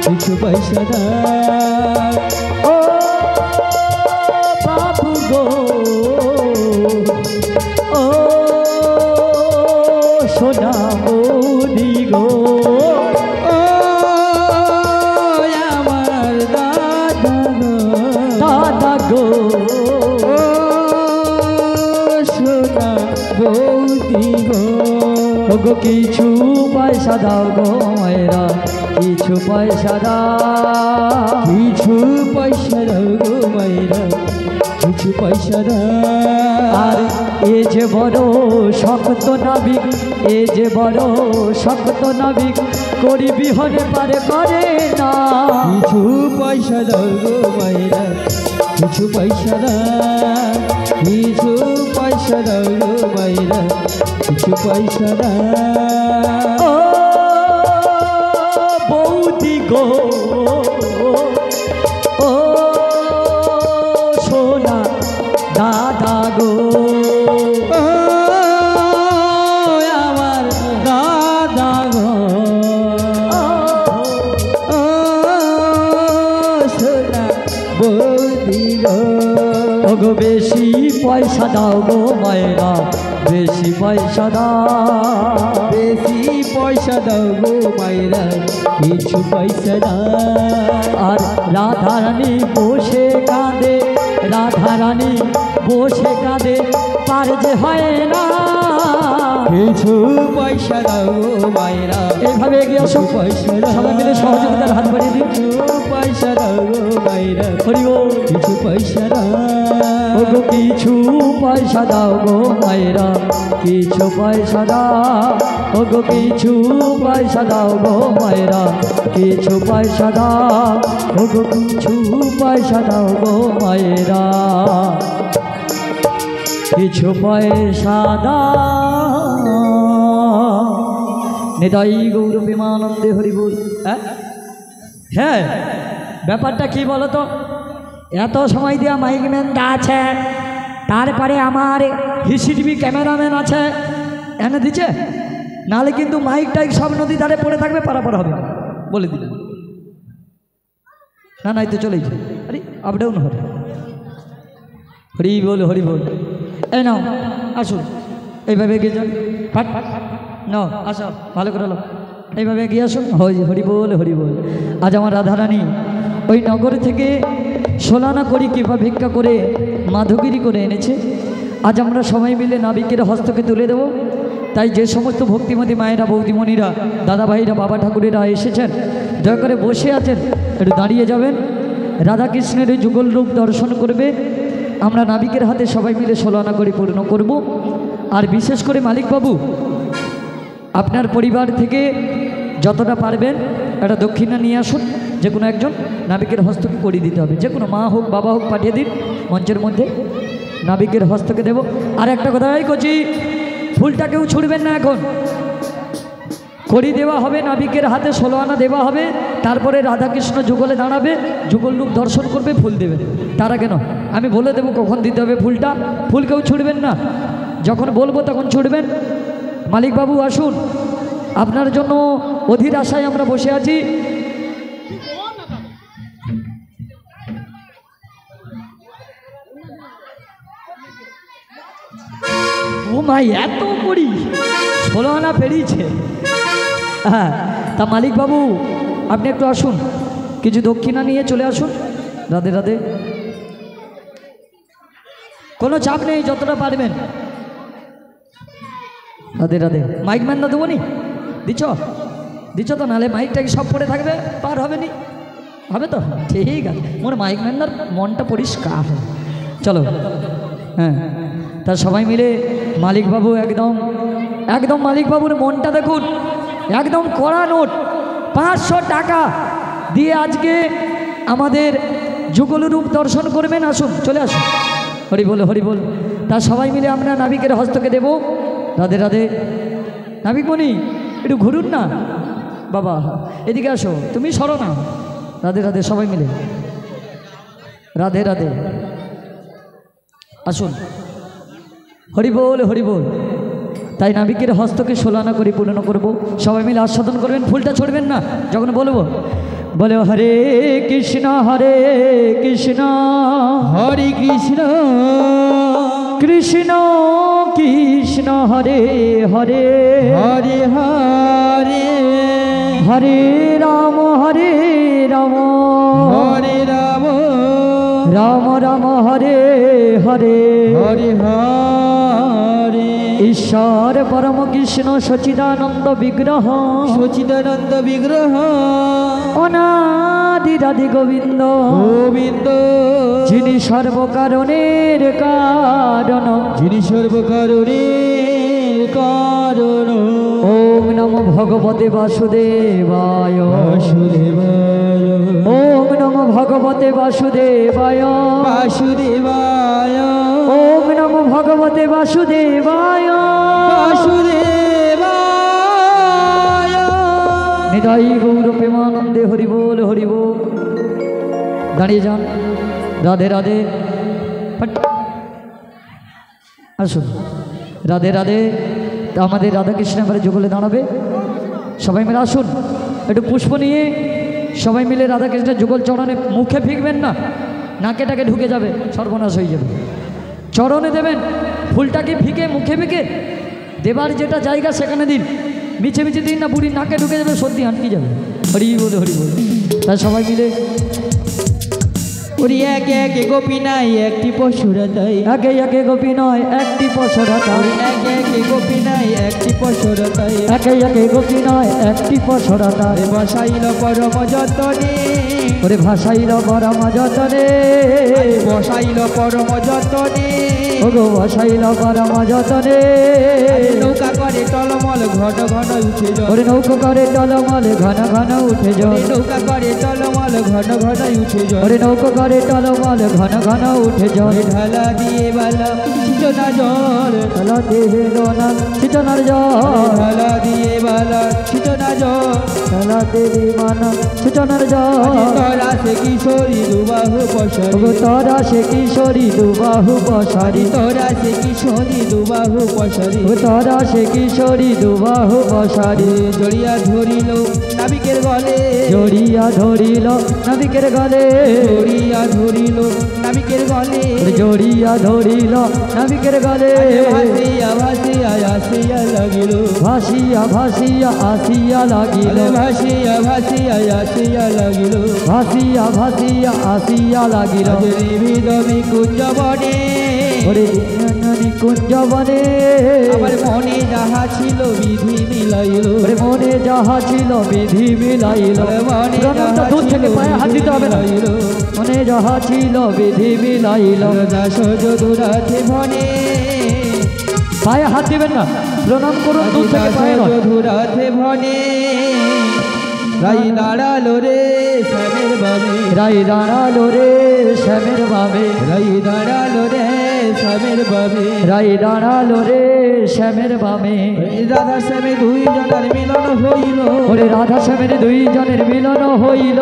কিছু পয়সা দাও ও বাবু গো ও সোনা বৌদি গো ও আমার দাদা গো ও সোনা বৌদি গো গো কিছু পয়সা দাও গো মায়েরা কিছু পয়সা দাও কিছু পয়সা দাও গো মায়েরা কিছু পয়সা দাও আর এ যে বড় শক্ত নাবিক এ যে বড় শক্ত নাবিক করি বিহনে পারে করে না কিছু পয়সা দাও গো মায়েরা কিছু পয়সা দাও কিছু পয়সা দাও গো মায়েরা কিছু পয়সা দাও ও বৌদি গো ও সোনা দাদা গো ও আমার দাদা গো ও সোনা বৌদি গো গো বেশি পয়সা দাও গো মায়েরা বেশি পয়সা দাও বেশি পয়সা দাও গো মায়েরা কিছু পয়সা দাও আর রাধা রানী বসে কাঁদে রাধা রানী বসে কাঁদে পার যে হয় না কিছু পয়সা দাও গো মায়েরা এইভাবে এগিয়ে আসো পয়সা সবাই মিলে সহযোগিতার হাত বাড়িয়ে দিন কিছু পয়সা দাও গো মায়েরা হরি বল কিছু পয়সা দাও গো কিছু পয়সা দাও গো মায়েরা কিছু পয়সা দাও গো কিছু পয়সা দাও গো মায়েরা কিছু পয়সা দাও গো কিছু পয়সা দাও গো মায়েরা কিছু পয়সা দাও নিতাই গৌর প্রেমানন্দে হরি বল হ্যাঁ ব্যাপারটা কি বলো তো এত সময় দেওয়া মাইকম্যান আছে তারপরে আমার সিসিটিভি ক্যামেরাম্যান আছে এনে দিচ্ছে নাহলে কিন্তু মাইক টাইক সব নদী ধারে পড়ে থাকবে পারাপার হবে বলে দিল না নাই তো চলেই আরে আপ ডাউন হবে হরি বল এই নাও আসুন এইভাবে এগিয়ে যান ফাট নাও আসো ভালো করে লো এইভাবে এগিয়ে আসুন হরি বল আজ আমার রাধারানী ওই নগর থেকে সোলানা করি কিংবা ভিক্ষা করে মাধবগিরি করে এনেছে আজ আমরা সবাই মিলে নাবিকের হস্তকে তুলে দেব তাই যে সমস্ত ভক্তিমতী মায়েরা বৌদিমণিরা দাদা ভাইরা বাবা ঠাকুরেরা এসেছেন দয়া করে বসে আছেন একটু দাঁড়িয়ে যাবেন রাধাকৃষ্ণের এই যুগল রূপ দর্শন করবে আমরা নাবিকের হাতে সবাই মিলে সোলানা করি পূর্ণ করব আর বিশেষ করে মালিকবাবু আপনার পরিবার থেকে যতটা পারবেন একটা দক্ষিণা নিয়ে আসুন যে কোনো একজন নাবিকের হস্তকে করিয়ে দিতে হবে যে কোনো মা হোক বাবা হোক পাঠিয়ে দিন মঞ্চের মধ্যে নাবিকের হস্তকে দেব আর একটা কথাই কচি ফুলটা কেউ ছুড়বেন না এখন করি দেওয়া হবে নাবিকের হাতে 16 আনা দেওয়া হবে তারপরে রাধাকৃষ্ণ যুগলে দাঁড়াবে যুগল রূপ দর্শন করবে ফুল দেবে তারা কেন আমি বলে দেবো কখন দিতে হবে ফুলটা ফুল কেউ ছুড়বেন না যখন বলবো তখন ছুড়বেন মালিকবাবু আসুন আপনার জন্য অধীর আশায় আমরা বসে আছি ও মাই এত করি 16 আনা পেরিয়েছে হ্যাঁ তা মালিকবাবু আপনি একটু আসুন কিছু দক্ষিণা নিয়ে চলে আসুন রাধে রাধে কোনো চাপ নেই যতটা পারবেন রাধে রাধে মাইক ম্যান না দেবো নি দিচ্ছ তো নাহলে মাইকটাকে সব পড়ে থাকবে পার হবে নি হবে তো ঠিক আছে মোর মাইক ম্যানদার মনটা পরিষ্কার চলো হ্যাঁ তা সবাই মিলে মালিকবাবু একদম মালিকবাবুর মনটা দেখুন একদম কড়া নোট 500 টাকা দিয়ে আজকে আমাদের যুগল রূপ দর্শন করবেন আসুন চলে আসুন হরি বল তা সবাই মিলে আমরা নাবিকের হস্তকে দেব রাধে রাধে নাবিকমণি একটু ঘুরুন না বাবা এদিকে আসো তুমি সরো না রাধে রাধে সবাই মিলে রাধে রাধে আসুন হরি বল তাই নাবিকের হস্তকে 16 আনা করে পূর্ণ করব সবাই মিলে আস্বাদন করবেন ফুলটা ছড়বেন না যখন বলবো বলো হরে কৃষ্ণ হরে কৃষ্ণ কৃষ্ণ কৃষ্ণ হরে হরে হরে হরে হরে রাম হরে রাম হরে রাম রাম রাম হরে হরে হরে হরে ঈশ্বর পরম কৃষ্ণ সচিদানন্দ বিগ্রহ সচিদানন্দ বিগ্রহ অনাদিরাদি গোবিন্দ গোবিন্দ যিনি সর্বকারণের কারণ যিনি সর্বকারণের কারণ ওম নমো ভগবতে বাসুদেবায় বাসুদেবায় ওম নমো ভগবতে বাসুদেবায় বাসুদেবায় ওম নমো ভগবতে বাসুদেবায় বাসুদেবায় নিতাই গৌর প্রেমানন্দে হরি বল হরি বল। দাঁড়িয়ে যান। রাধে রাধে। আসুন রাধে রাধে। আমাদের রাধাকৃষ্ণ এবারে যুগলে দাঁড়াবে। সবাই মিলে আসুন, একটু পুষ্প নিয়ে সবাই মিলে রাধাকৃষ্ণের যুগল চরণে মুখে ফিকবেন না, নাকেটাকে ঢুকে যাবে, সর্বনাশ হয়ে যাবে। চরণে দেবেন, ফুলটাকে ফিকে মুখে ফিকে দেবার যেটা জায়গা সেখানে দিন, মিছে মিছে দিন না, বুড়ির নাকে ঢুকে যাবে, সর্দি আটকে যাবে। হরি বলে হরি বলে। তাই সবাই মিলে ওরে একে একে গোপী নাই একটি পশুরা তাই একে একে গোপী নয় একটি পশরা তাই একে একে গোপী নাই একটি পশুরা তাই একে একে গোপী নয় একটি পশরা তাই বসাইল পরম যতনে ওরে ভাসাইল পরম যতনে বসাইল পরম যতনে ওগো বসাইল পরম যতনে নৌকা করে টলমল ঘন ঘন উঠে যায় ওরে নৌকো করে টলমল ঘন ঘন উঠে যায় নৌকা করে টলমল ঘন ঘন উঠে যায় ওরে নৌকো করে টলমল ঘন ঘন উঠে যায় ঢালা দিয়ে বালা ছিটনা জল ঢালা দেহে লোনা ছিটনার জল ঢালা দিয়ে বালা ছিটনা জল ঢালা দেবী মানা ছিটনার জল তোরা সে কিশোরী দুবাহু পশারি ওগো তোরা সে কিশোরী দুবাহু পশারি তোরা সে কিশোরী দুবাহু পশারি ও তোরা সে কিশোরী দুবাহু পশারি জড়িয়া ধরিল নাবিকের গলে জড়িয়া ধরিল নাবিকের গলে জড়িয়া ধরিল নাবিকের গলে জড়িয়া ধরিল নাবিকের গলে ভাসিয়া ভাসিয়া আসিয়া লাগিল ভাসিয়া ভাসিয়া আসিয়া লাগিল ভাসিয়া ভাসিয়া আসিয়া লাগিল ভাসিয়া ভাসিয়া আসিয়া লাগিল নিবিদমি কুঞ্জ বনে ওরে নিকুঞ্জ বনে আমার মনে যাহা ছিল বিধি মিলাইল ওরে মনে যাহা ছিল বিধি মিলাইল মনে প্রণামটা দূর থেকে পায়ে হাত দিতে হবে না। মনে যাহা ছিল বিধি মিলাইল দাস যদুরাথে ভনে পায়ে হাত দিবেন না, প্রণাম করুন দূর থেকে পায়ে নয়। যদুরাথে ভনে রাই দাঁড়ালো রে শ্যামের বাবে রাই দাঁড়ালো রে শ্যামের বাবে রাই দাঁড়ালো রে শ্যামের বাবে রাই দাঁড়ালো রে শ্যামের বামে রাধা শ্যামে দুই জনের মিলন হইল ওরে রাধা শ্যামের দুই জনের মিলন হইল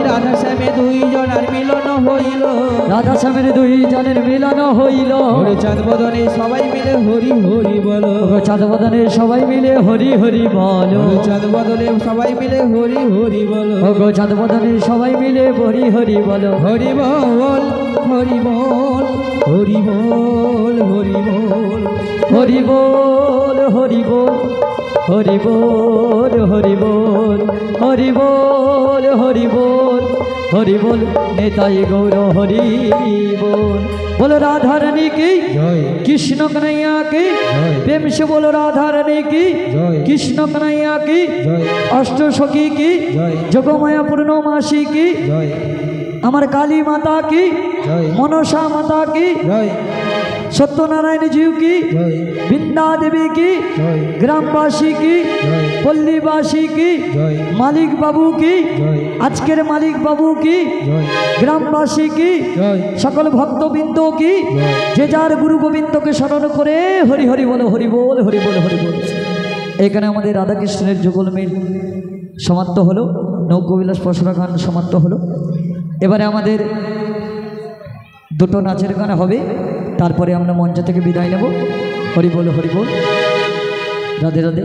রাধা শ্যামে দুই জনের মিলন হইল রাধা শ্যামের দুই জনের মিলন হইল চাঁদ বদনে সবাই মিলে হরি হরি বলো চাঁদ বদনে সবাই মিলে হরি হরি বলো চাঁদ বদলে সবাই মিলে হরি হরি বলো ওগো চাঁদ বদনে সবাই মিলে হরি হরি বলো হরি বল হরি বল হরি বল হরি বল হরি বল হরি বল হরি বল হরি বল হরি বল হরি বল হরি বল নেতাই গৌর হরি বল। बोलो राधा रानी की कृष्ण कन्हैया की प्रेम से बोलो राधा रानी की कृष्ण कन्हैया की अष्ट सखी की जगमया पूर्णमासी की अमर काली माता की मनसा माता की सत्यनारायण जी की बिंदा देवी की ग्रामवासी की पल्लीवासी की मालिक बाबू की आजकेर मालिक बाबू की ग्रामवासी की सकल भक्तबिंदो की जे जार गुरु गोविंद के स्मरण करे हरि हरि बोलो हरि बोल हरि बोल हरि बोल। एखाने आमादेर राधा कृष्णेर जुगल मिल समाप्त हलो, नौकবিলাস পশুরা গান समाप्त हलो। एबारे आमादेर दुटो नाचेर गान होबे, तारपरे आमरा मंच थेके बिदाय नेब। हरि बोल हरि बोल, राधे राधे।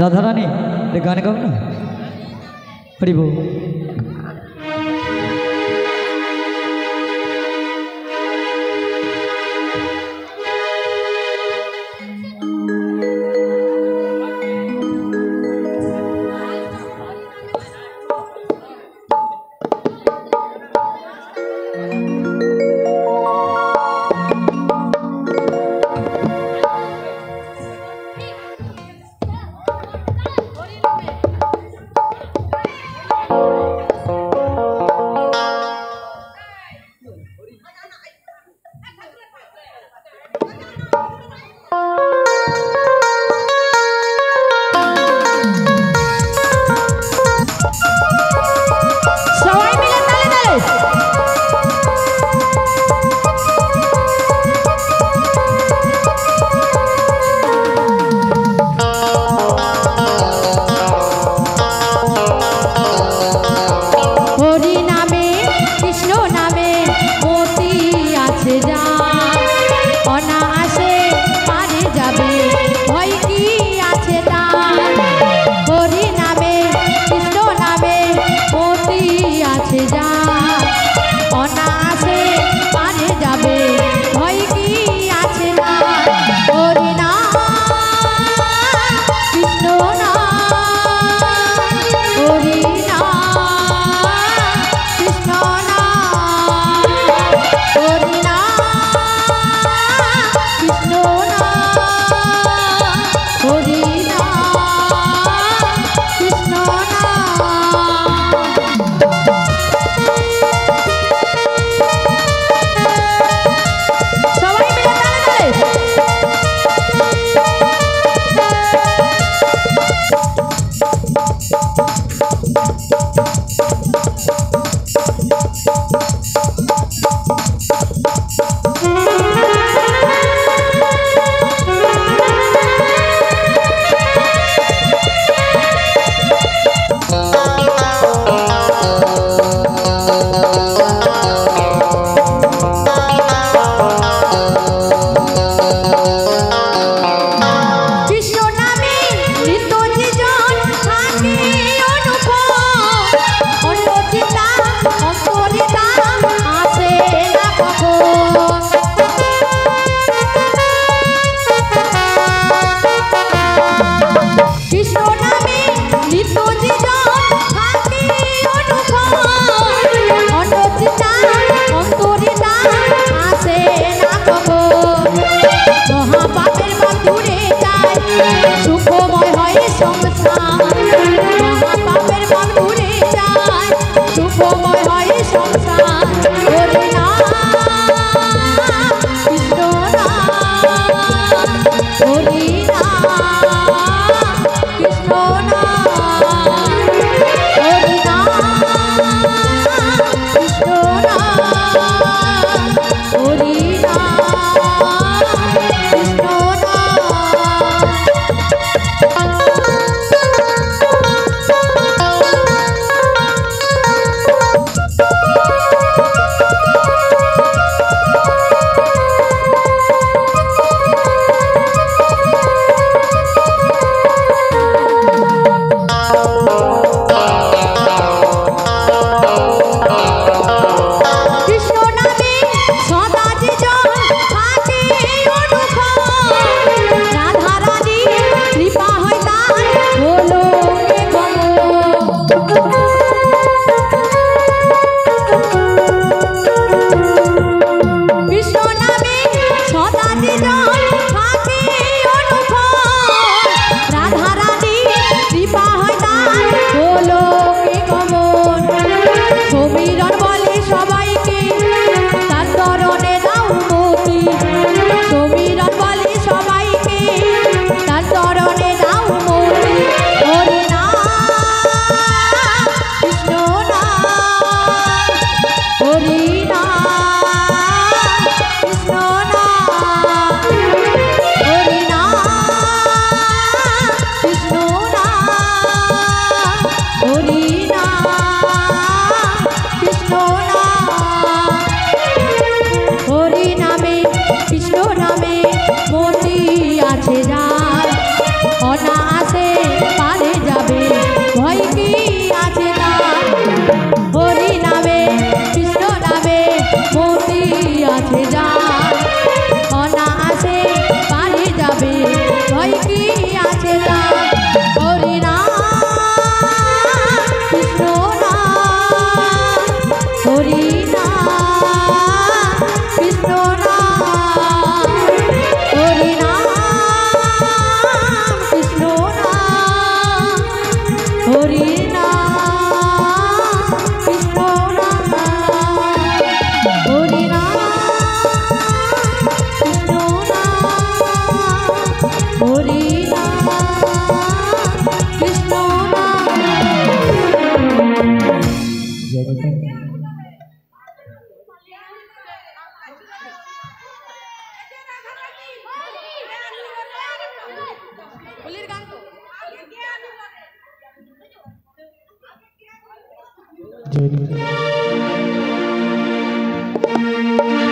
राधा रानी গান গাও না হরি বল।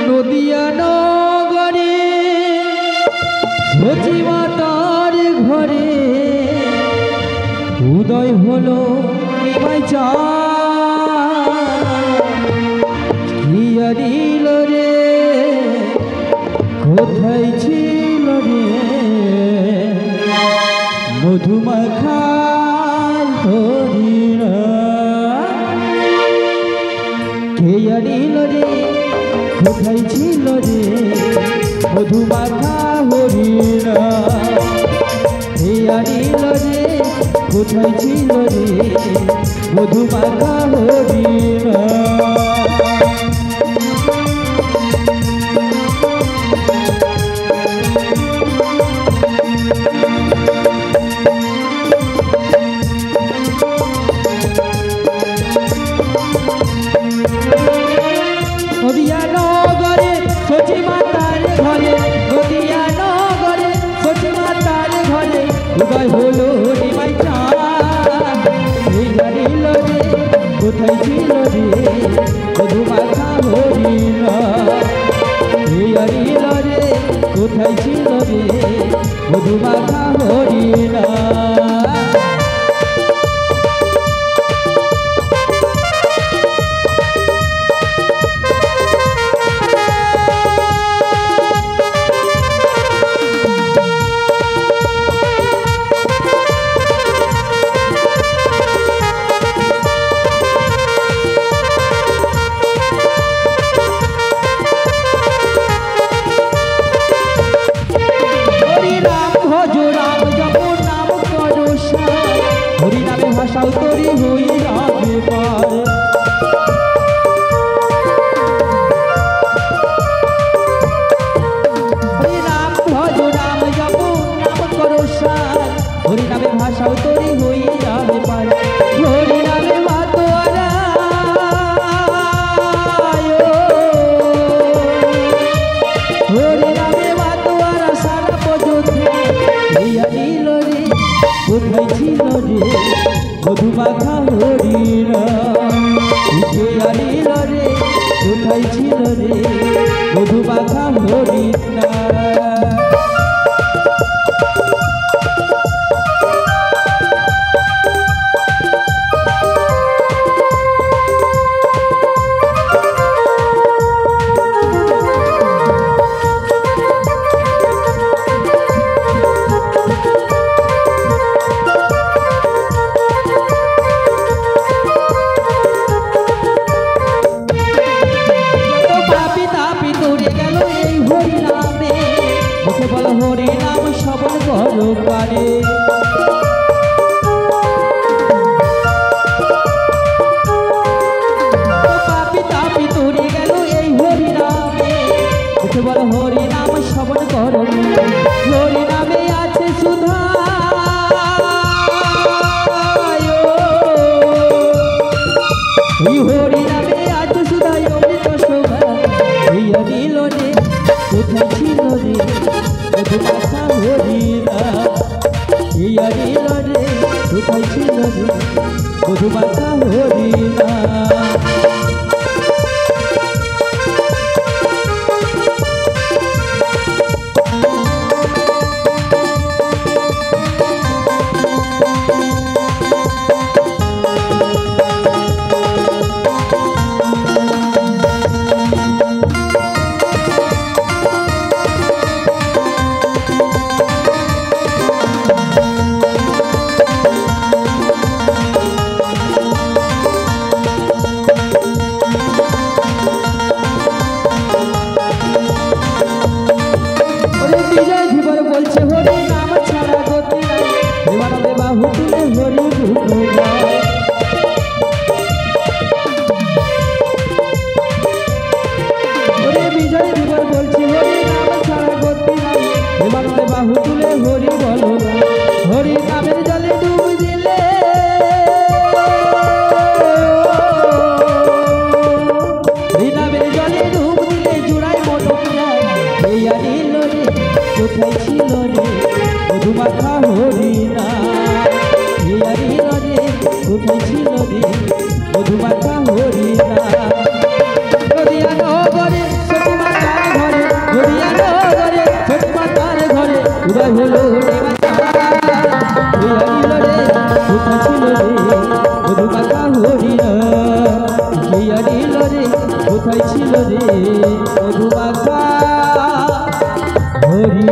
নদিয়া নগরে সচি মাতার ঘরে উদয় হলো নিমাই চাঁদ রে কোথায় ছিল রে মধুমাখা হরিণা কে আনিল রে কোথায় ছিল রে মধুমাখা হরিণা কে আনিল রে কোথায় ছিল রে মধুমাখা হরিণা নদিয়া নগরে সচি মাতার ঘরে নদিয়া নগরে সচি মাতার ঘরে উদয় হলো নিমাই চাঁদ এই জানিল রে কোথায় ছিল রে মধুমাখা হরিণা এই জানিল রে কোথায় ছিল রে মধুমাখা হরিণা হরিনামে ভাষাও তরি হই যাবে পার হরিনাম ভজ রাম জপ নাম করো সার হরিনামে ভাষাও তরি হই যাবে পার হরিনামে মাতোয়ারা হরিনামে মাতোয়ারা সারা পর্যন্ত হইয়া নিল রে কোথায় ছিল রে মধুমাখা হরিণা উঠে আনিল রে কোথায় ছিল রে মধুমাখা হরিণা হরি নাম শ্রবণ করো কানে পাপি তাপি তোরে গেল এই হরি নামে বল হরি নাম শ্রবণ করো হরি নামে আছে সুধা হরি নামে আছে সুধা অমৃত শোভা হইয়া দিল রে কোথায় ছিল রে মধুমাখা হরিণা ইয়া দিল রে কোথায় ছিল রে মধুমাখা হরিণা কোথায় ছিল রে মধুমাখা হরিণা নদিয়া নগরে ছোটি মাতার ঘরে নদিয়া নগরে ছোটি মাতার ঘরে উদয় হলো কোথায় ছিল রে মধুমাখা হরিণা কে আনিল রে কোথায় ছিল রে মধুমাখা হরিণা